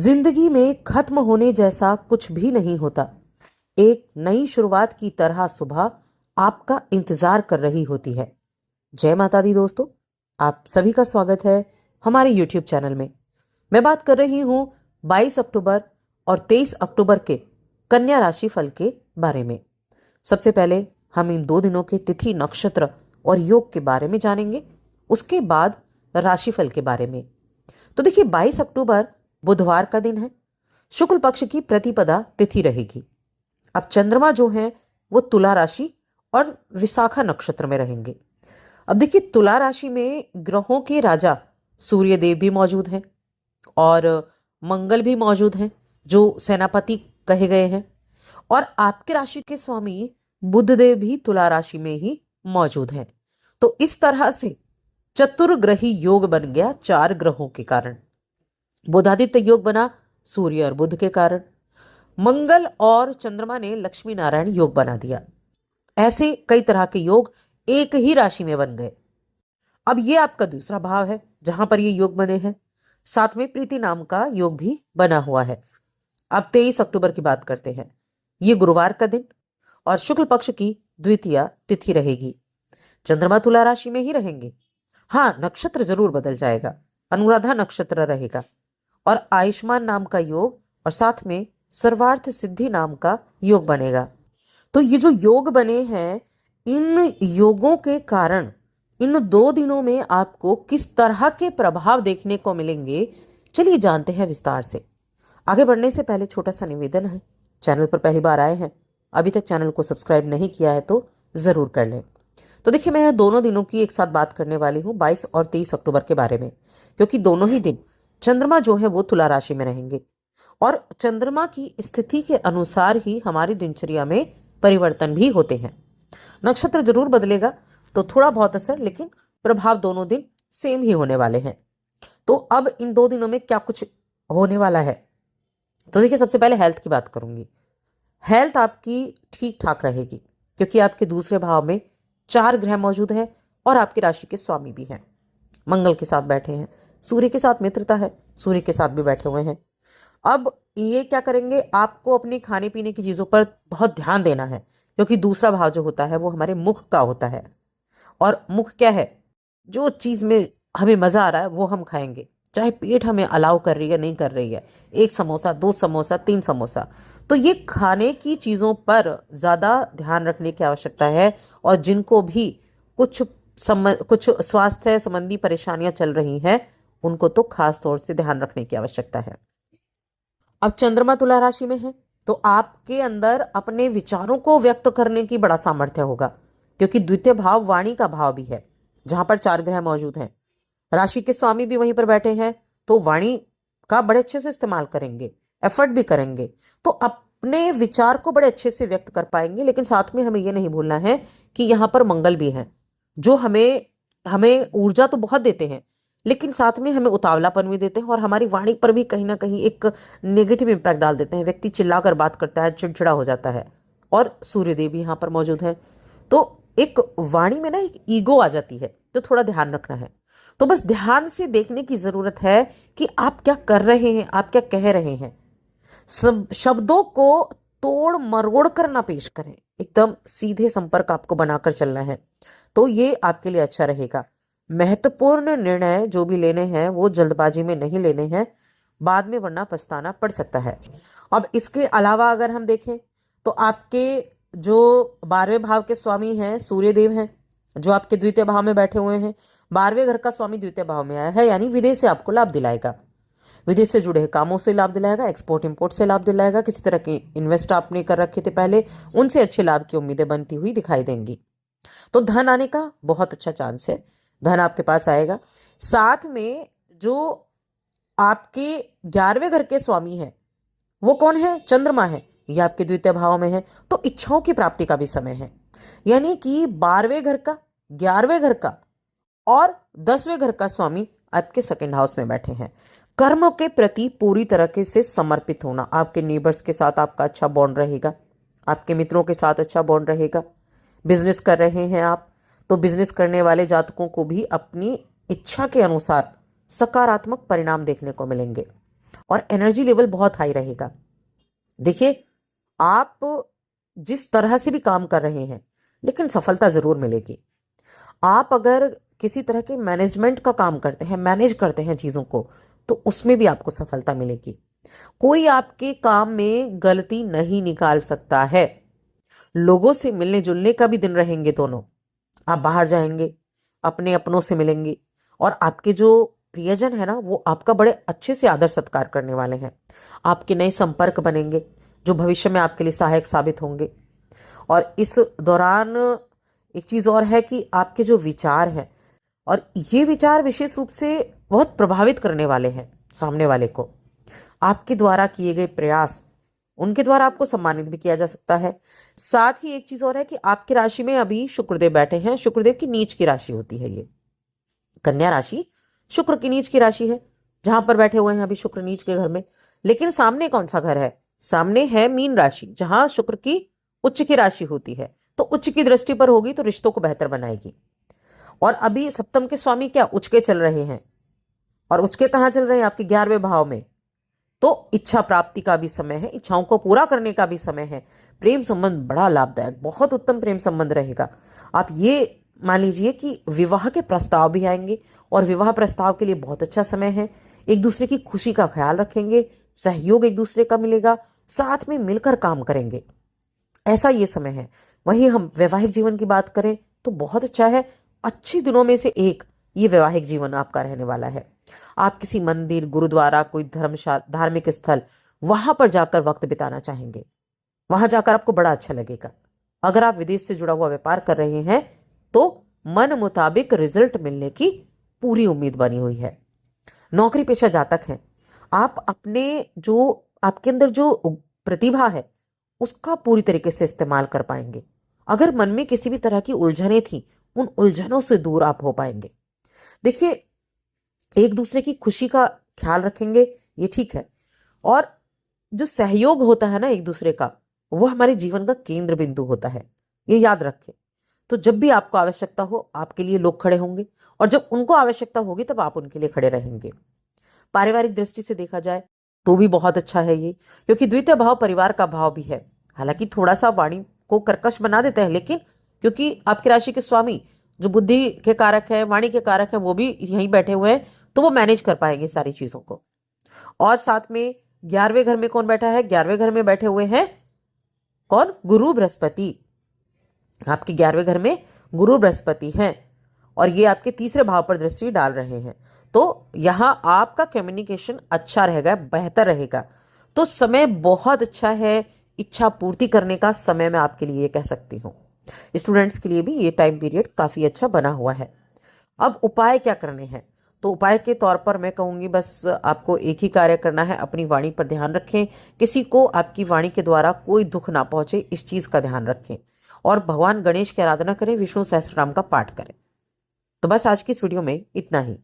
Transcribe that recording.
जिंदगी में खत्म होने जैसा कुछ भी नहीं होता। एक नई शुरुआत की तरह सुबह आपका इंतजार कर रही होती है। जय माता दी दोस्तों, आप सभी का स्वागत है हमारे YouTube चैनल में। मैं बात कर रही हूं 22 अक्टूबर और 23 अक्टूबर के कन्या राशि फल के बारे में। सबसे पहले हम इन 2 दिनों के तिथि, नक्षत्र और योग के बारे में जानेंगे, उसके बाद राशिफल के बारे में। तो देखिए, 22 अक्टूबर बुधवार का दिन है। शुक्ल पक्ष की प्रतिपदा तिथि रहेगी। अब चंद्रमा जो है वो तुला राशि और विशाखा नक्षत्र में रहेंगे। अब देखिए, तुला राशि में ग्रहों के राजा सूर्य देव भी मौजूद हैं और मंगल भी मौजूद हैं, जो सेनापति कहे गए हैं। और आपके राशि के स्वामी बुध देव भी तुला राशि में ही मौजूद हैं। तो इस तरह से चतुर्ग्रही योग बन गया 4 ग्रहों के कारण। बुधादित्य योग बना सूर्य और बुध के कारण। मंगल और चंद्रमा ने लक्ष्मी नारायण योग बना दिया। ऐसे कई तरह के योग एक ही राशि में बन गए। अब ये आपका दूसरा भाव है जहां पर ये योग बने हैं। साथ में प्रीति नाम का योग भी बना हुआ है। अब 23 अक्टूबर की बात करते हैं। ये गुरुवार का दिन और शुक्ल पक्ष की द्वितीया तिथि रहेगी। चंद्रमा तुला राशि में ही रहेंगे। हाँ, नक्षत्र जरूर बदल जाएगा। अनुराधा नक्षत्र रहेगा और आयुष्मान नाम का योग और साथ में सर्वार्थ सिद्धि नाम का योग बनेगा। तो ये जो योग बने हैं, इन योगों के कारण इन 2 दिनों में आपको किस तरह के प्रभाव देखने को मिलेंगे, चलिए जानते हैं विस्तार से। आगे बढ़ने से पहले छोटा सा निवेदन है, चैनल पर पहली बार आए हैं, अभी तक चैनल को सब्सक्राइब नहीं किया है तो जरूर कर लें। तो देखिए, मैं दोनों दिनों की एक साथ बात करने वाली हूँ, 22 और 23 अक्टूबर के बारे में, क्योंकि दोनों ही दिन चंद्रमा जो है वो तुला राशि में रहेंगे और चंद्रमा की स्थिति के अनुसार ही हमारी दिनचर्या में परिवर्तन भी होते हैं। नक्षत्र जरूर बदलेगा तो थोड़ा बहुत असर, लेकिन प्रभाव दोनों दिन सेम ही होने वाले हैं। तो अब इन 2 दिनों में क्या कुछ होने वाला है, तो देखिए, सबसे पहले हेल्थ की बात करूंगी। हेल्थ आपकी ठीक ठाक रहेगी क्योंकि आपके दूसरे भाव में 4 ग्रह मौजूद हैं और आपकी राशि के स्वामी भी हैं। मंगल के साथ बैठे हैं, सूर्य के साथ मित्रता है, सूर्य के साथ भी बैठे हुए हैं। अब ये क्या करेंगे, आपको अपने खाने पीने की चीजों पर बहुत ध्यान देना है, क्योंकि दूसरा भाव जो होता है वो हमारे मुख का होता है। और मुख क्या है, जो चीज में हमें मजा आ रहा है वो हम खाएंगे, चाहे पेट हमें अलाउ कर रही है नहीं कर रही है। 1 समोसा, 2 समोसा, 3 समोसा, तो ये खाने की चीजों पर ज्यादा ध्यान रखने की आवश्यकता है। और जिनको भी कुछ कुछ स्वास्थ्य संबंधी परेशानियां चल रही हैं, उनको तो खास तौर से ध्यान रखने की आवश्यकता है। अब चंद्रमा तुला राशि में है तो आपके अंदर अपने विचारों को व्यक्त करने की बड़ा सामर्थ्य होगा, क्योंकि द्वितीय भाव वाणी का भाव भी है जहां पर 4 ग्रह मौजूद हैं। राशि के स्वामी भी वहीं पर बैठे हैं, तो वाणी का बड़े अच्छे से इस्तेमाल करेंगे, एफर्ट भी करेंगे, तो अपने विचार को बड़े अच्छे से व्यक्त कर पाएंगे। लेकिन साथ में हमें यह नहीं भूलना है कि यहाँ पर मंगल भी है, जो हमें हमें ऊर्जा तो बहुत देते हैं, लेकिन साथ में हमें उतावलापन भी देते हैं और हमारी वाणी पर भी कहीं ना कहीं एक नेगेटिव इंपैक्ट डाल देते हैं। व्यक्ति चिल्लाकर बात करता है, चिड़चिड़ा हो जाता है। और सूर्यदेव भी यहाँ पर मौजूद है, तो एक वाणी में ना एक ईगो आ जाती है, तो थोड़ा ध्यान रखना है। तो बस ध्यान से देखने की जरूरत है कि आप क्या कर रहे हैं, आप क्या कह रहे हैं। सब शब्दों को तोड़ मरोड़ कर ना पेश करें, एकदम सीधे संपर्क आपको बनाकर चलना है, तो ये आपके लिए अच्छा रहेगा। महत्वपूर्ण निर्णय जो भी लेने हैं वो जल्दबाजी में नहीं लेने हैं, बाद में वरना पछताना पड़ सकता है। अब इसके अलावा अगर हम देखें तो आपके जो 12वें भाव के स्वामी हैं सूर्य देव हैं, जो आपके द्वितीय भाव में बैठे हुए हैं। 12वें घर का स्वामी द्वितीय भाव में आया है, यानी विदेश से आपको लाभ दिलाएगा, विदेश से जुड़े कामों से लाभ दिलाएगा, एक्सपोर्ट इंपोर्ट से लाभ दिलाएगा। किसी तरह के इन्वेस्ट आपने कर रखे थे पहले, उनसे अच्छे लाभ की उम्मीदें बनती हुई दिखाई देंगी। तो धन आने का बहुत अच्छा चांस है, धन आपके पास आएगा। साथ में जो आपके 11वें घर के स्वामी है वो कौन है, चंद्रमा है, ये आपके द्वितीय भाव में है, तो इच्छाओं की प्राप्ति का भी समय है। यानी कि 12वें घर का, 11वें घर का और 10वें घर का स्वामी आपके सेकंड हाउस में बैठे हैं। कर्म के प्रति पूरी तरीके से समर्पित होना, आपके नेबर्स के साथ आपका अच्छा बॉन्ड रहेगा, आपके मित्रों के साथ अच्छा बॉन्ड रहेगा। बिजनेस कर रहे हैं आप, तो बिजनेस करने वाले जातकों को भी अपनी इच्छा के अनुसार सकारात्मक परिणाम देखने को मिलेंगे। और एनर्जी लेवल बहुत हाई रहेगा। देखिए, आप जिस तरह से भी काम कर रहे हैं, लेकिन सफलता जरूर मिलेगी। आप अगर किसी तरह के मैनेजमेंट का काम करते हैं, मैनेज करते हैं चीजों को, तो उसमें भी आपको सफलता मिलेगी। कोई आपके काम में गलती नहीं निकाल सकता है। लोगों से मिलने जुलने का भी दिन रहेंगे दोनों। आप बाहर जाएंगे, अपने अपनों से मिलेंगे, और आपके जो प्रियजन है ना, वो आपका बड़े अच्छे से आदर सत्कार करने वाले हैं। आपके नए संपर्क बनेंगे जो भविष्य में आपके लिए सहायक साबित होंगे। और इस दौरान एक चीज और है कि आपके जो विचार हैं, और ये विचार विशेष रूप से बहुत प्रभावित करने वाले हैं सामने वाले को। आपके द्वारा किए गए प्रयास, उनके द्वारा आपको सम्मानित भी किया जा सकता है। साथ ही एक चीज और है कि आपकी राशि में अभी शुक्रदेव बैठे हैं। शुक्रदेव की नीच की राशि होती है ये कन्या राशि, शुक्र की नीच की राशि है, जहां पर बैठे हुए हैं अभी शुक्र नीच के घर में। लेकिन सामने कौन सा घर है? सामने है मीन राशि, जहां शुक्र की उच्च की राशि होती है। तो उच्च की दृष्टि पर होगी तो रिश्तों को बेहतर बनाएगी। और अभी सप्तम के स्वामी क्या उच्च के चल रहे हैं, और उच्च के कहां चल रहे हैं? आपके 11वें भाव में। तो इच्छा प्राप्ति का भी समय है, इच्छाओं को पूरा करने का भी समय है। प्रेम संबंध बड़ा लाभदायक, बहुत उत्तम प्रेम संबंध रहेगा। आप ये मान लीजिए कि विवाह के प्रस्ताव भी आएंगे, और विवाह प्रस्ताव के लिए बहुत अच्छा समय है। एक दूसरे की खुशी का ख्याल रखेंगे, सहयोग एक दूसरे का मिलेगा, साथ में मिलकर काम करेंगे, ऐसा ये समय है। वहीं हम वैवाहिक जीवन की बात करें तो बहुत अच्छा है। अच्छे दिनों में से एक ये वैवाहिक जीवन आपका रहने वाला है। आप किसी मंदिर, गुरुद्वारा, कोई धर्मशाला, धार्मिक स्थल, वहां पर जाकर वक्त बिताना चाहेंगे। वहां जाकर आपको बड़ा अच्छा लगेगा। अगर आप विदेश से जुड़ा हुआ व्यापार कर रहे हैं तो मन मुताबिक रिजल्ट मिलने की पूरी उम्मीद बनी हुई है। नौकरी पेशा जातक हैं, आप अपने जो आपके अंदर जो प्रतिभा है उसका पूरी तरीके से इस्तेमाल कर पाएंगे। अगर मन में किसी भी तरह की उलझनें थी, उन उलझनों से दूर आप हो पाएंगे। देखिए, एक दूसरे की खुशी का ख्याल रखेंगे, ये ठीक है। और जो सहयोग होता है ना एक दूसरे का, वो हमारे जीवन का केंद्र बिंदु होता है, ये याद रखें। तो जब भी आपको आवश्यकता हो, आपके लिए लोग खड़े होंगे, और जब उनको आवश्यकता होगी तब आप उनके लिए खड़े रहेंगे। पारिवारिक दृष्टि से देखा जाए तो भी बहुत अच्छा है ये, क्योंकि द्वितीय भाव परिवार का भाव भी है। हालांकि थोड़ा सा वाणी को कर्कश बना देते हैं, लेकिन क्योंकि आपकी राशि के स्वामी जो बुद्धि के कारक है, वाणी के कारक है, वो भी यहीं बैठे हुए हैं, तो वो मैनेज कर पाएंगे सारी चीजों को। और साथ में 11वें घर में कौन बैठा है? 11वें घर में बैठे हुए हैं कौन? गुरु बृहस्पति। आपके 11वें घर में गुरु बृहस्पति हैं, और ये आपके तीसरे भाव पर दृष्टि डाल रहे हैं। तो यहां आपका कम्युनिकेशन अच्छा रहेगा, बेहतर रहेगा। तो समय बहुत अच्छा है, इच्छा पूर्ति करने का समय मैं आपके लिए कह सकती हूँ। स्टूडेंट्स के लिए भी ये टाइम पीरियड काफी अच्छा बना हुआ है। अब उपाय क्या करने हैं? तो उपाय के तौर पर मैं कहूंगी, बस आपको एक ही कार्य करना है, अपनी वाणी पर ध्यान रखें। किसी को आपकी वाणी के द्वारा कोई दुख ना पहुंचे, इस चीज का ध्यान रखें। और भगवान गणेश की आराधना करें, विष्णु सहस्त्रनाम का पाठ करें। तो बस आज की इस वीडियो में इतना ही।